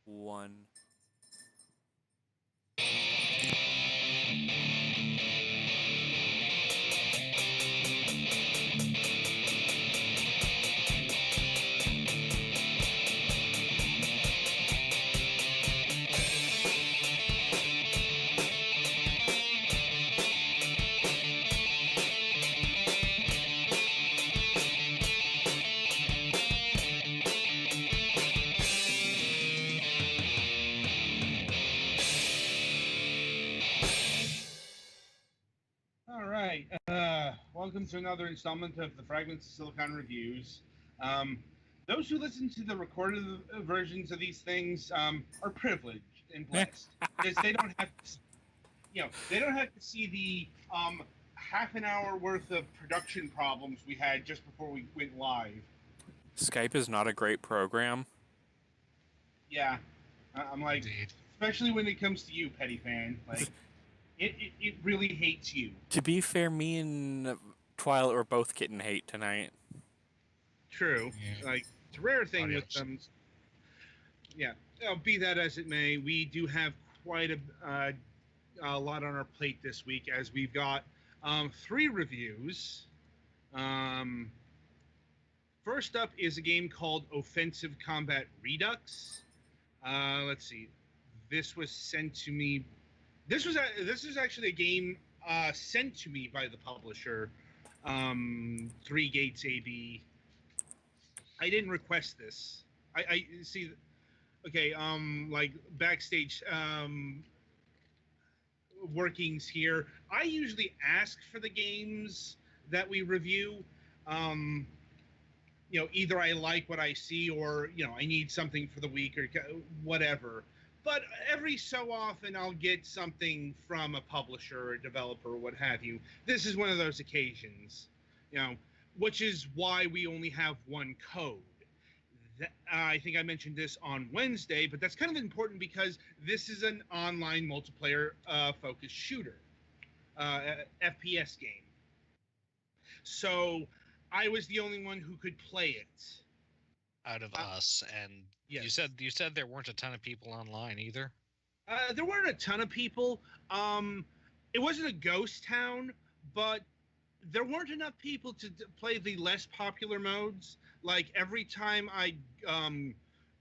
1. All right. Welcome to another installment of the Fragments of Silicon Reviews. Those who listen to the recorded versions of these things are privileged and blessed because they don't have to, they don't have to see the half an hour worth of production problems we had just before we went live. Skype is not a great program. Yeah, I'm like, Indeed. especially when it comes to you, petty fan. Like, it really hates you. To be fair, me and Twilight were both getting hate tonight. True. Yeah. Like, it's a rare thing Audio with them. Yeah. Be that as it may, we do have quite a lot on our plate this week as we've got 3 reviews. First up is a game called Offensive Combat Redux. Let's see. This was sent to me. This is actually a game sent to me by the publisher, Three Gates AB. I didn't request this. I see. Okay, like backstage workings here. I usually ask for the games that we review. Either I like what I see or, I need something for the week or whatever. But every so often I'll get something from a publisher or a developer or what have you. This is one of those occasions, which is why we only have one code. I think I mentioned this on Wednesday, but that's kind of important because this is an online multiplayer focused shooter, FPS game. So I was the only one who could play it. Out of us, and yes. you said there weren't a ton of people online either. There weren't a ton of people. It wasn't a ghost town, but there weren't enough people to play the less popular modes. Like every time I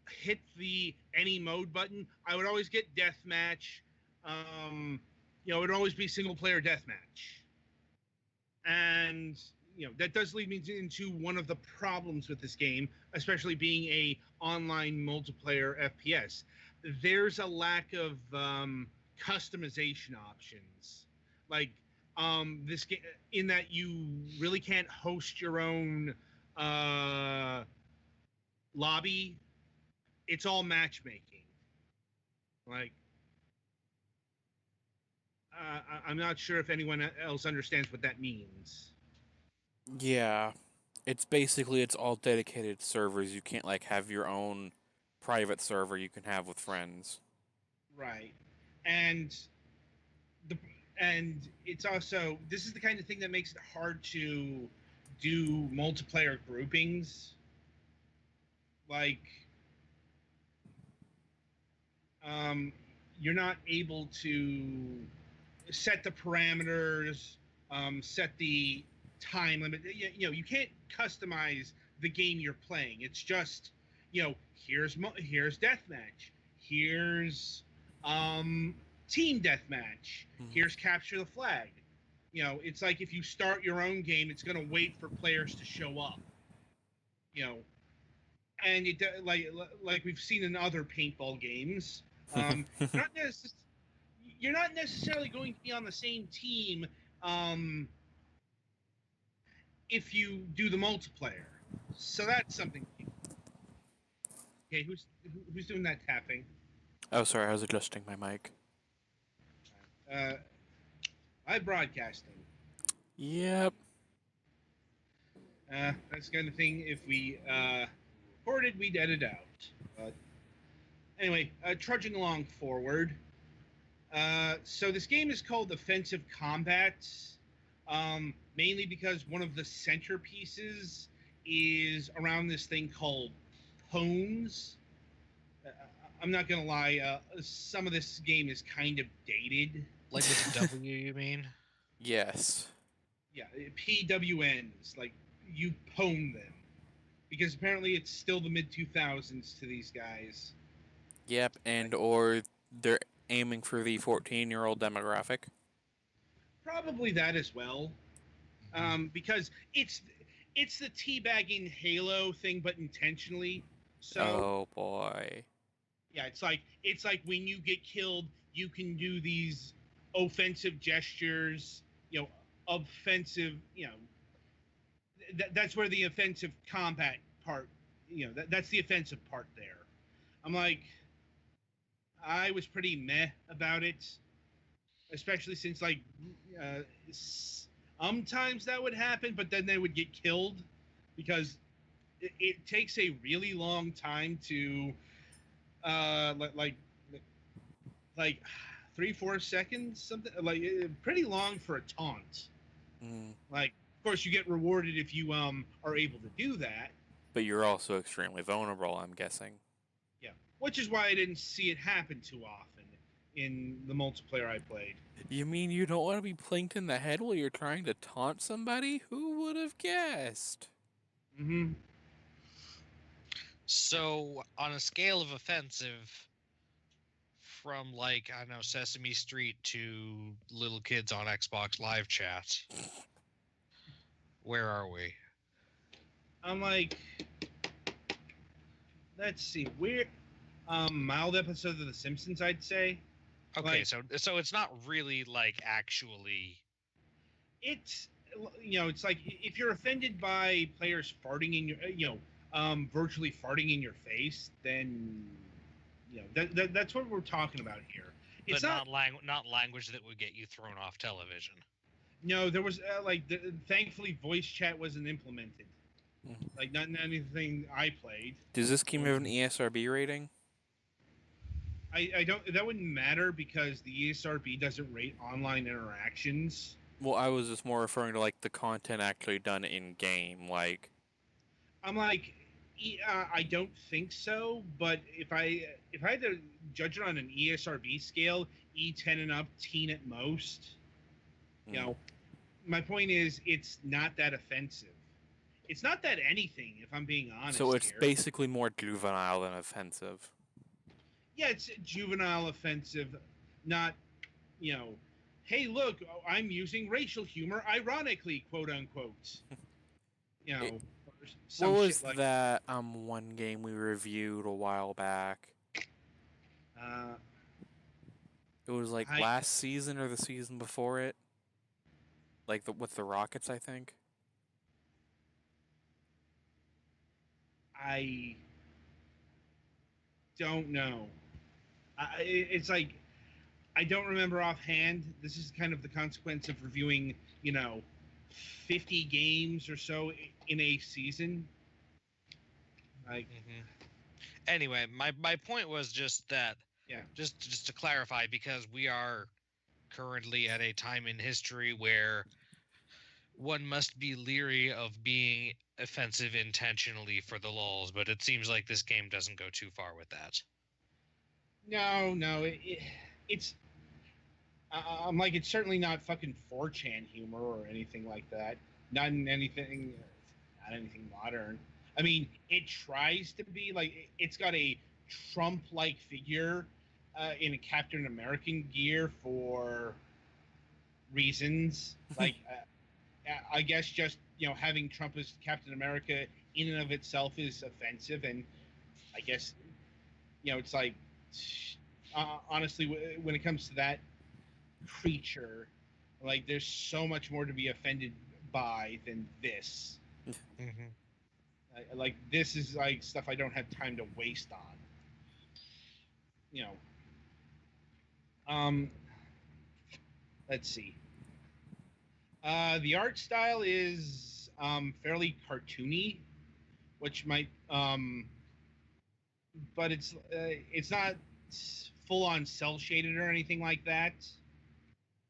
hit the any mode button, I would always get deathmatch. It would always be single player deathmatch, and that does lead me into one of the problems with this game, especially being a online multiplayer FPS. There's a lack of customization options, like this game, in that you really can't host your own lobby. It's all matchmaking. Like, I'm not sure if anyone else understands what that means. Yeah. It's all dedicated servers. You can't have your own private server you can have with friends. Right. And it's also, this is the kind of thing that makes it hard to do multiplayer groupings. Like, you're not able to set the parameters, set the time limit. You can't customize the game you're playing. It's just, here's deathmatch, here's team deathmatch, here's capture the flag. It's like if you start your own game, it's going to wait for players to show up. And it like we've seen in other paintball games. You're not necessarily going to be on the same team if you do the multiplayer. So that's something. Okay, who's doing that tapping? Oh, sorry, I was adjusting my mic. I'm broadcasting. Yep. That's the kind of thing, if we recorded, we'd edit out. But anyway, trudging along forward. So this game is called Offensive Combat, mainly because one of the centerpieces is around this thing called pones. I'm not gonna lie. Some of this game is kind of dated. Like with the W, you mean? Yes. Yeah, PWNs. Like you pwn them because apparently it's still the mid 2000s to these guys. Yep, and or they're aiming for the 14-year-old demographic. Probably that as well, because it's the teabagging Halo thing, but intentionally. So Oh boy. yeah, it's like when you get killed, you can do these offensive gestures. Offensive. That's where the offensive combat part. That's the offensive part there. I'm like, I was pretty meh about it, especially since like uh, sometimes that would happen, but then they would get killed because it takes a really long time to like 3-4 seconds, something like pretty long for a taunt. Mm. Like, of course, you get rewarded if you are able to do that. But you're also extremely vulnerable, I'm guessing. Yeah, which is why I didn't see it happen too often in the multiplayer I played. You mean you don't want to be plinked in the head while you're trying to taunt somebody? Who would have guessed? Mm-hmm. So, on a scale of offensive, from like, I don't know, Sesame Street to little kids on Xbox Live Chat, where are we? I'm like, let's see, we're mild episode of The Simpsons, I'd say. Okay, Like, so it's not really like actually. it's it's like if you're offended by players farting in your virtually farting in your face, then that's what we're talking about here. It's But not language that would get you thrown off television. No, there was thankfully voice chat wasn't implemented. Like not anything I played. Does this game have an ESRB rating? I don't. That wouldn't matter because the ESRB doesn't rate online interactions. Well, I was just more referring to like the content actually done in game, like. I'm like, I don't think so. But if I had to judge it on an ESRB scale, E10 and up, teen at most. My point is, it's not that offensive. It's not that anything, if I'm being honest. So it's here. basically more juvenile than offensive. Yeah, it's juvenile offensive, not, hey, look, I'm using racial humor ironically, quote unquote. What was like that one game we reviewed a while back? It was like last season or the season before it. Like with the Rockets, I think. I don't know. It's like I don't remember offhand. This is kind of the consequence of reviewing, 50 games or so in a season. Like, Anyway, my point was just that. Yeah. Just to clarify, because we are currently at a time in history where one must be leery of being offensive intentionally for the lulz, but it seems like this game doesn't go too far with that. No, it's. I'm like, it's certainly not fucking 4chan humor or anything like that. Not anything modern. I mean, it tries to be like it's got a Trump-like figure in a Captain American gear for reasons like. I guess just having Trump as Captain America in and of itself is offensive, and I guess it's like honestly when it comes to that creature, like there's so much more to be offended by than this. Like this is like stuff I don't have time to waste on. Let's see. The art style is fairly cartoony, which might, but it's not full on cell shaded or anything like that.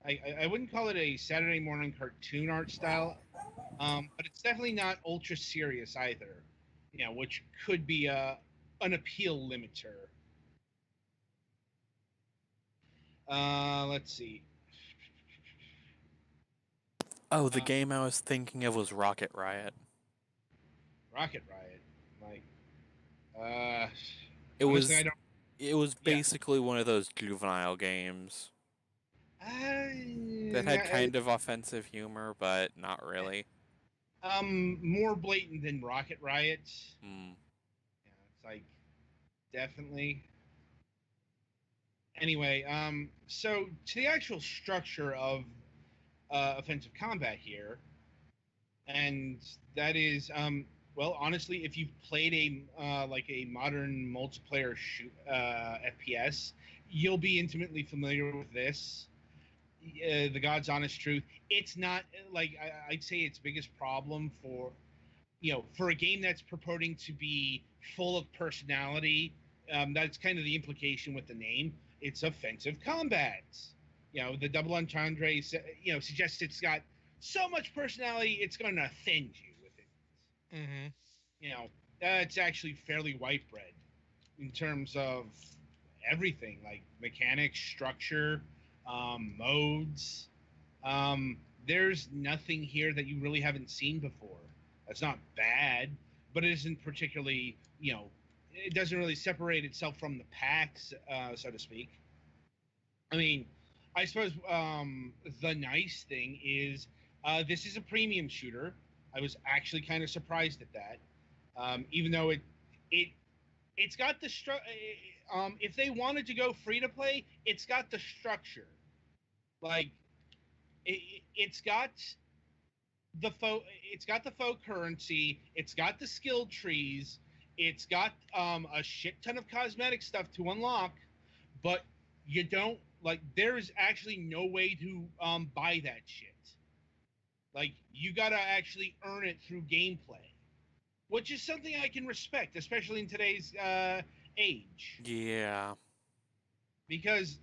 I wouldn't call it a Saturday morning cartoon art style, but it's definitely not ultra serious either. Which could be an appeal limiter. Let's see. Oh, the game I was thinking of was Rocket Riot. Rocket Riot. Like, uh, It honestly, I was don't. it was Yeah. basically one of those juvenile games that had Uh, kind of offensive humor, but not really. more blatant than Rocket Riot. Hmm. Yeah, it's like definitely. Anyway, so to the actual structure of offensive combat here, and that is, well, honestly, if you've played like a modern multiplayer FPS, you'll be intimately familiar with this. The God's honest truth. It's not like I'd say its biggest problem for for a game that's purporting to be full of personality. That's kind of the implication with the name. It's offensive combat. The double entendre. Suggests it's got so much personality, it's going to offend you with it. Mm-hmm. It's actually fairly white bread in terms of everything, like mechanics, structure, modes. There's nothing here that you really haven't seen before. That's not bad, but it isn't particularly, it doesn't really separate itself from the packs, so to speak. I mean, I suppose the nice thing is this is a premium shooter. I was actually kind of surprised at that, even though it it's got the if they wanted to go free to play, it's got the structure. Like it's got the faux currency, it's got the skill trees, it's got a shit ton of cosmetic stuff to unlock, but you don't like there's actually no way to buy that shit. Like you gotta actually earn it through gameplay, which is something I can respect, especially in today's age, Yeah. because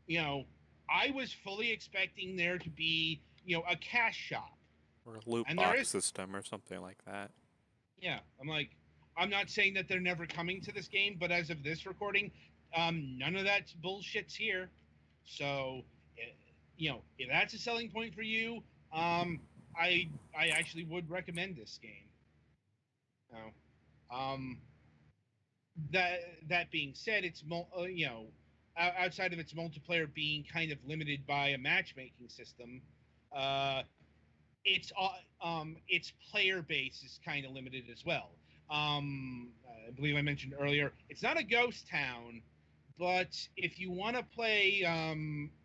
you know I was fully expecting there to be a cash shop, Or a loot and there box is. system or something like that. Yeah, I'm not saying that they're never coming to this game, but as of this recording, none of that bullshit's here. So, eh, if that's a selling point for you, I actually would recommend this game. You um, that being said, outside of its multiplayer being kind of limited by a matchmaking system, uh, its player base is kind of limited as well. I believe I mentioned earlier, it's not a ghost town, but if you want to play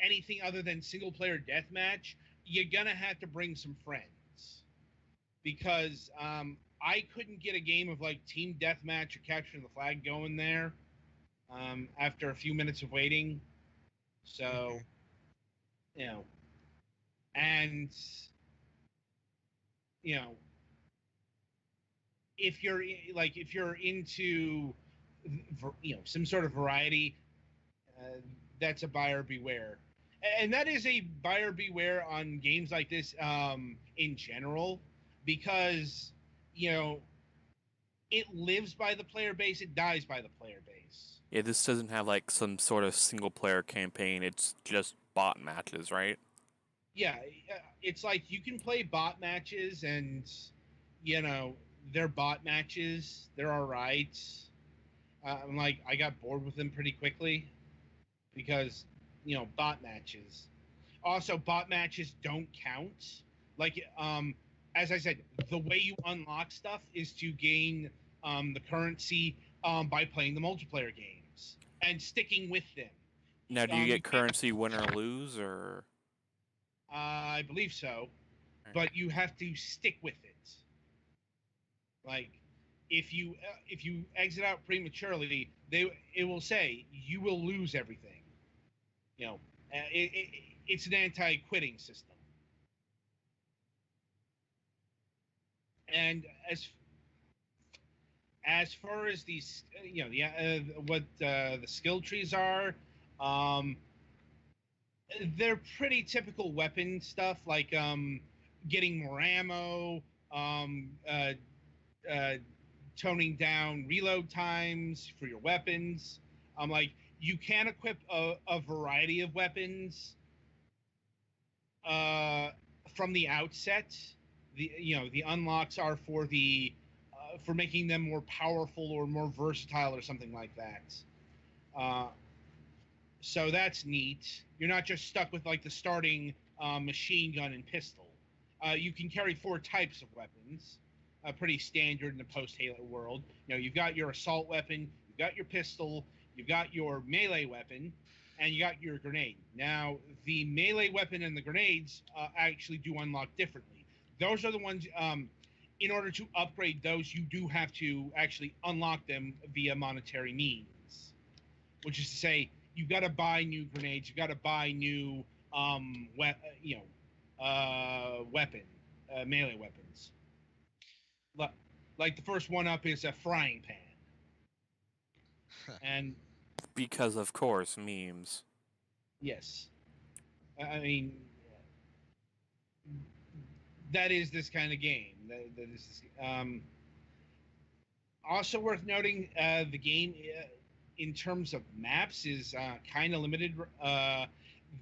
anything other than single player deathmatch, you're gonna have to bring some friends, because I couldn't get a game of like team deathmatch or capturing the flag going there after a few minutes of waiting. So, Mm-hmm. you know, and you know, if you're into some sort of variety, uh, that's a buyer beware, and that is a buyer beware on games like this in general, because you know it lives by the player base, it dies by the player base. Yeah, this doesn't have like some sort of single player campaign. It's just bot matches, right? Yeah, it's like you can play bot matches, and you know they're bot matches, they're all right. I got bored with them pretty quickly, because bot matches. Also, bot matches don't count. Like as I said, the way you unlock stuff is to gain the currency by playing the multiplayer games and sticking with them. Now, do you You get can't. currency win or lose, or? I believe so, but you have to stick with it. Like if you exit out prematurely, it will say you will lose everything. You know, it's an anti-quitting system. And as far as these, what the skill trees are, um, they're pretty typical weapon stuff, like getting more ammo, um, uh, toning down reload times for your weapons. Like you can equip a variety of weapons from the outset. The unlocks are for making them more powerful or more versatile or something like that. So that's neat. You're not just stuck with like the starting machine gun and pistol. You can carry 4 types of weapons, pretty standard in the post-Halo world. You've got your assault weapon, you've got your pistol, you've got your melee weapon, and you got your grenade. Now, the melee weapon and the grenades actually do unlock differently. Those are the ones, in order to upgrade those, you do have to actually unlock them via monetary means, which is to say, you've got to buy new grenades, you've got to buy new melee weapons. Like the first one up is a frying pan. And because, of course, memes. yes. I mean, that is this kind of game. That is also worth noting, the game, in terms of maps, is kind of limited.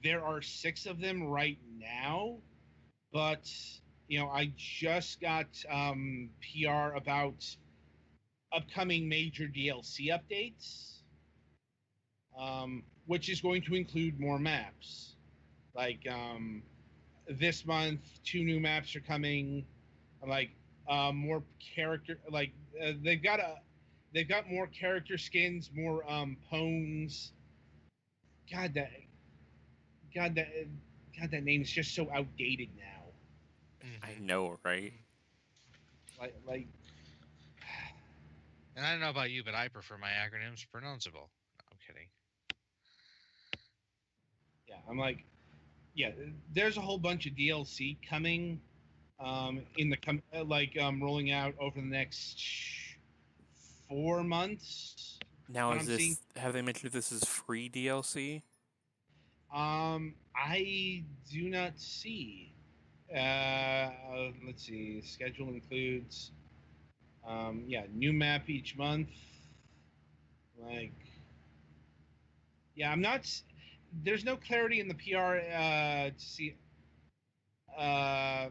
There are 6 of them right now, but I just got PR about upcoming major DLC updates, which is going to include more maps. Like this month, 2 new maps are coming. Like more character. Like they've got more character skins, more poems. God, that name is just so outdated now. I know, right? Like. And I don't know about you, but I prefer my acronyms pronounceable. No, I'm kidding. Yeah, I'm like, yeah. There's a whole bunch of DLC coming, rolling out over the next 4 months. Now, have they mentioned if this is free DLC? I do not see. Let's see. Schedule includes, new map each month. Like, yeah, I'm not. There's no clarity in the PR to see. I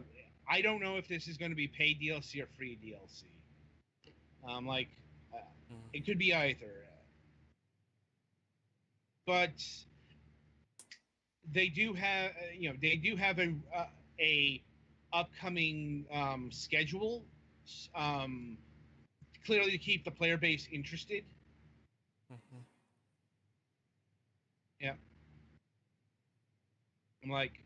don't know if this is going to be paid DLC or free DLC. It could be either. But they do have, a upcoming schedule, clearly to keep the player base interested. Mm-hmm. Yeah. I'm like,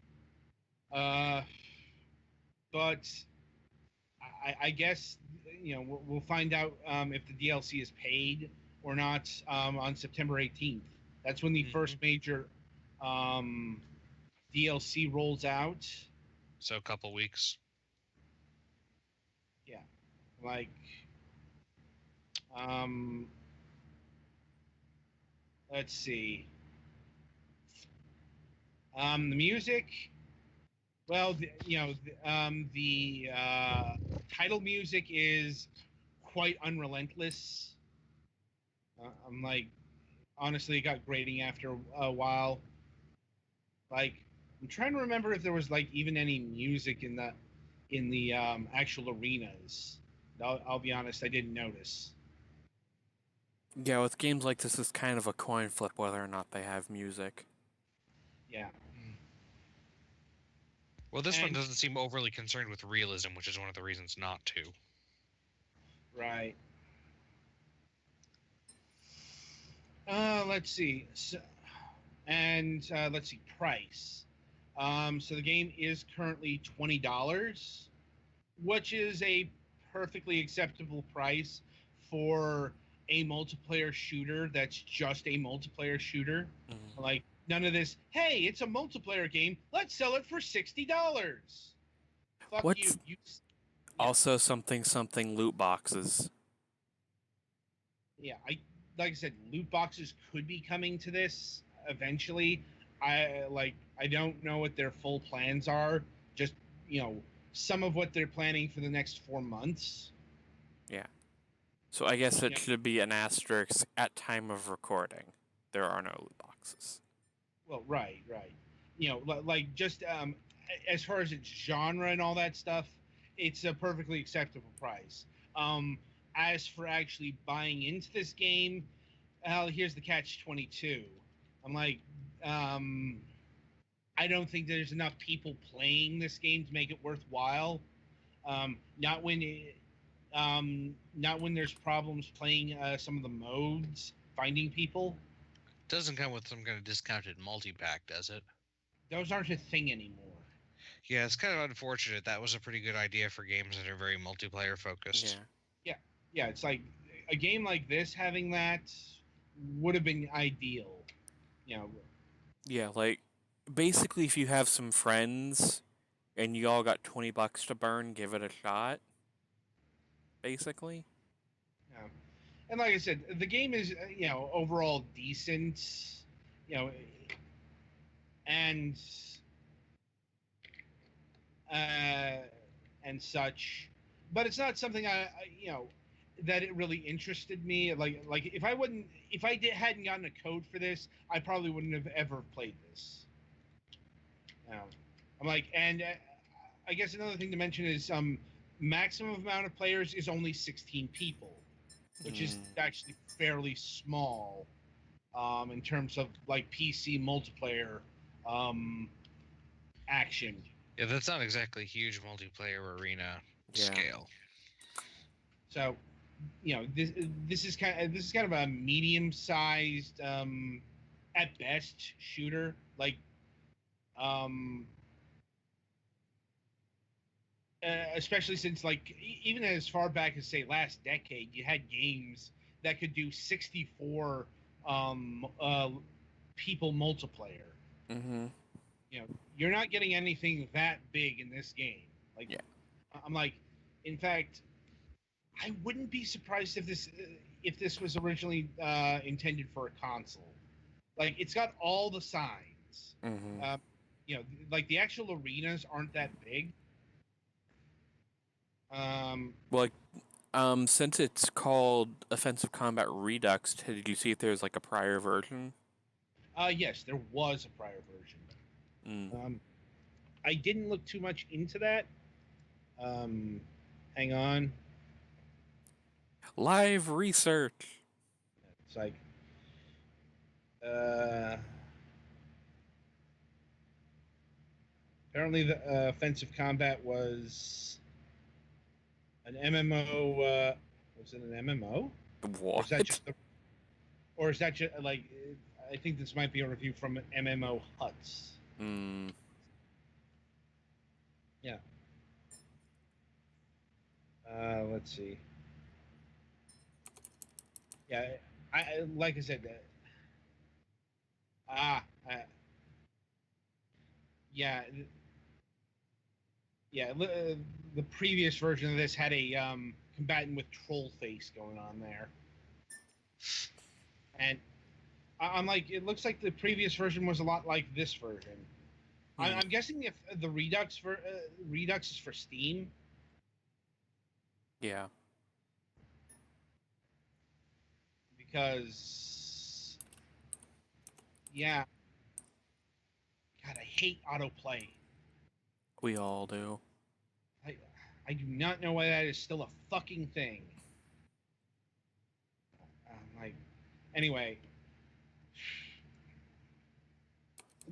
but I guess we'll find out if the DLC is paid or not on September 18th. That's when the first major DLC rolls out. So a couple weeks. Yeah, like let's see. The music. Well, the title music is quite unrelentless. I'm like, honestly, it got grating after a while. Like, I'm trying to remember if there was like even any music in the actual arenas. I'll be honest, I didn't notice. Yeah, with games like this, it's kind of a coin flip whether or not they have music. Yeah. Well, this one doesn't seem overly concerned with realism, which is one of the reasons not to. Right. Let's see. Let's see, price. So the game is currently $20, which is a perfectly acceptable price for a multiplayer shooter that's just a multiplayer shooter. Mm-hmm. Like, none of this, hey, it's a multiplayer game, let's sell it for $60. Fuck What's you. Also something loot boxes. Yeah, like I said, loot boxes could be coming to this eventually. I don't know what their full plans are. Just, some of what they're planning for the next 4 months. Yeah. So I guess it should be an asterisk at time of recording. there are no loot boxes. Well, right. You know, like just as far as its genre and all that stuff, it's a perfectly acceptable price. Um, as for actually buying into this game, here's the catch-22. I'm like, um, I don't think there's enough people playing this game to make it worthwhile. Not when not when there's problems playing some of the modes, finding people. Doesn't come with some kind of discounted multi-pack, does it? Those aren't a thing anymore. Yeah, it's kind of unfortunate. That was a pretty good idea for games that are very multiplayer focused. Yeah. It's like a game like this having that would have been ideal. You know, Yeah, like basically, if you have some friends and you all got $20 to burn, give it a shot. Basically. yeah. And like I said, the game is overall decent. You know, and uh, and such, but it's not something that it really interested me. Like if I hadn't gotten a code for this, I probably wouldn't have ever played this. I'm like, and I guess another thing to mention is maximum amount of players is only 16 people, which is actually fairly small in terms of like PC multiplayer action. Yeah, that's not exactly huge multiplayer arena scale. So, this is kind of a medium-sized, at best, shooter. Like, especially since like even as far back as say last decade, you had games that could do 64 people multiplayer. Mm-hmm. You're not getting anything that big in this game. Like, I'm like, in fact, I wouldn't be surprised if this was originally intended for a console. Like, it's got all the signs. Mm-hmm. Like the actual arenas aren't that big. Like, since it's called Offensive Combat Redux, did you see if there's like a prior version? Yes, there was a prior version. Mm. I didn't look too much into that. Hang on. Live research. It's like, apparently the offensive combat was an MMO. Was it an MMO? What? Or is that just like? I think this might be a review from MMO Huts. Yeah. Let's see. Yeah, I like I said. Yeah, yeah. The previous version of this had a combatant with troll face going on there, and I'm like, it looks like the previous version was a lot like this version. I'm guessing if the Redux Redux is for Steam. Yeah. Because, yeah. God, I hate autoplay. We all do. I do not know why that is still a fucking thing. Anyway.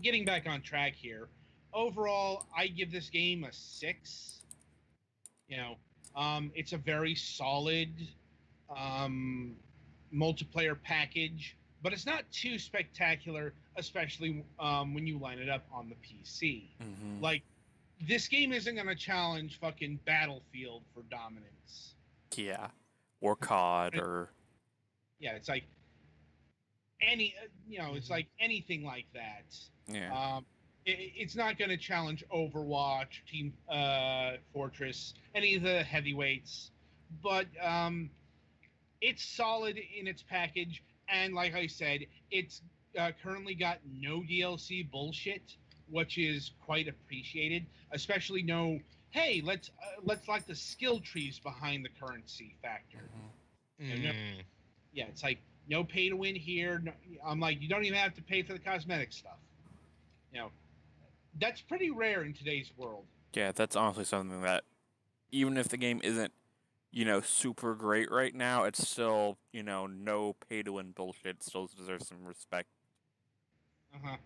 Getting back on track here. Overall, I give this game a 6. It's a very solid multiplayer package, but it's not too spectacular, especially when you line it up on the PC. Mm-hmm. Like, this game isn't going to challenge fucking Battlefield for dominance. Yeah. Or COD, or... Yeah, it's like it's like anything like that. Yeah. It's not going to challenge Overwatch, Team Fortress, any of the heavyweights, but it's solid in its package, and like I said, it's currently got no DLC bullshit, which is quite appreciated. Especially no, hey, let's like the skill trees behind the currency factor. Mm. Yeah, it's like, No pay to win here. No, I'm like, you don't even have to pay for the cosmetic stuff. You know, that's pretty rare in today's world. Yeah, that's honestly something that even if the game isn't, super great right now, it's still, no pay to win bullshit. It still deserves some respect. Uh-huh.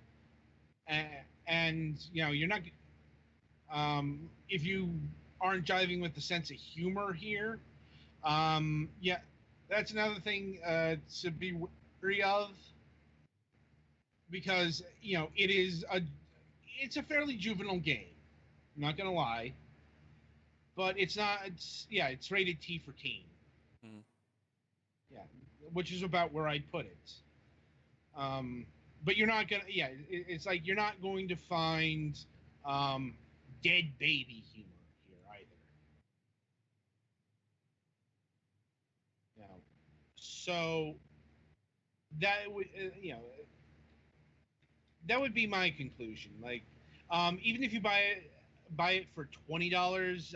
And you're not if you aren't jiving with the sense of humor here, yeah, that's another thing to be wary of because it's a fairly juvenile game. I'm not gonna lie, but it's not. It's rated T for teen. Mm. Yeah, which is about where I'd put it. But you're not gonna. Yeah, it's like you're not going to find um, dead baby humor here either. You know, so that would that would be my conclusion. Like, even if you buy it for $20,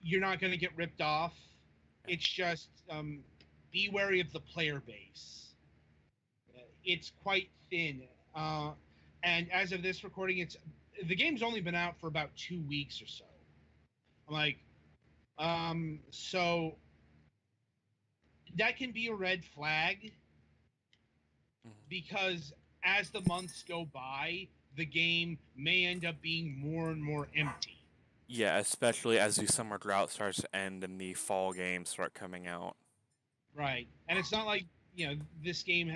you're not going to get ripped off. It's just be wary of the player base. It's quite thin, and as of this recording, the game's only been out for about 2 weeks or so. I'm like, so that can be a red flag because as the months go by, the game may end up being more and more empty. Yeah, especially as the summer drought starts to end and the fall games start coming out. Right, and it's not like this game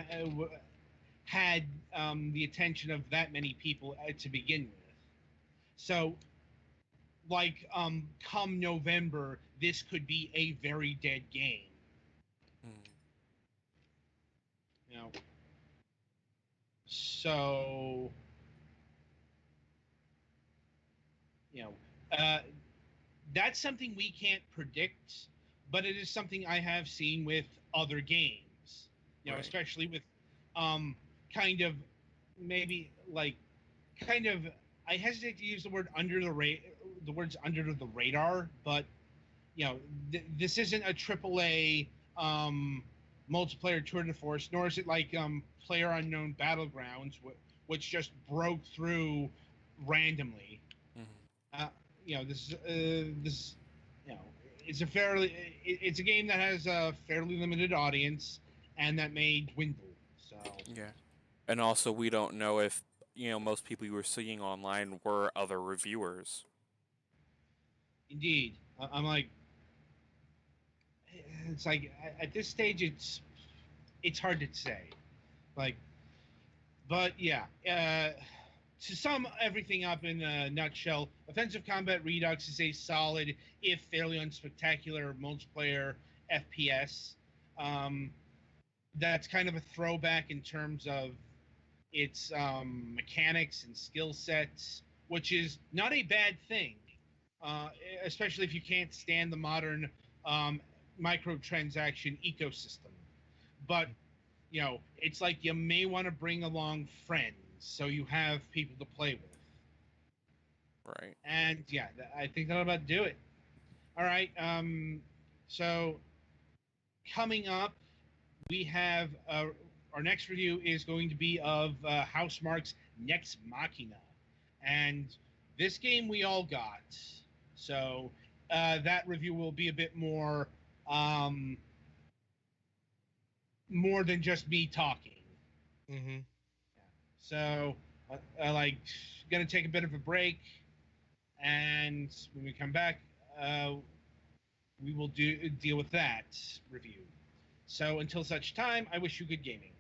had the attention of that many people to begin with. So, like, come November, this could be a very dead game. Mm. You know, so you know, uh, that's something we can't predict, but it is something I have seen with other games. Right. Especially with kind of maybe like kind of I hesitate to use the word the words under the radar, but this isn't a AAA multiplayer tour de force, nor is it like Player Unknown Battlegrounds, which just broke through randomly. Mm-hmm. This it's a game that has a fairly limited audience and that may dwindle. So Yeah, and also we don't know if most people you were seeing online were other reviewers. indeed, I'm like, it's like at this stage, it's hard to say, like, but yeah. To sum everything up in a nutshell, Offensive Combat Redux is a solid, if fairly unspectacular, multiplayer FPS. That's kind of a throwback in terms of its mechanics and skill sets, which is not a bad thing, uh, especially if you can't stand the modern microtransaction ecosystem. But it's like you may want to bring along friends so you have people to play with. Right. And yeah, I think that'll about do it. All right. So coming up, we have our next review is going to be of Housemarque's Next Machina, and this game we all got. So that review will be a bit um, more than just me talking. Mm-hmm. So, like, gonna take a bit of a break, and when we come back, we will deal with that review. So, until such time, I wish you good gaming.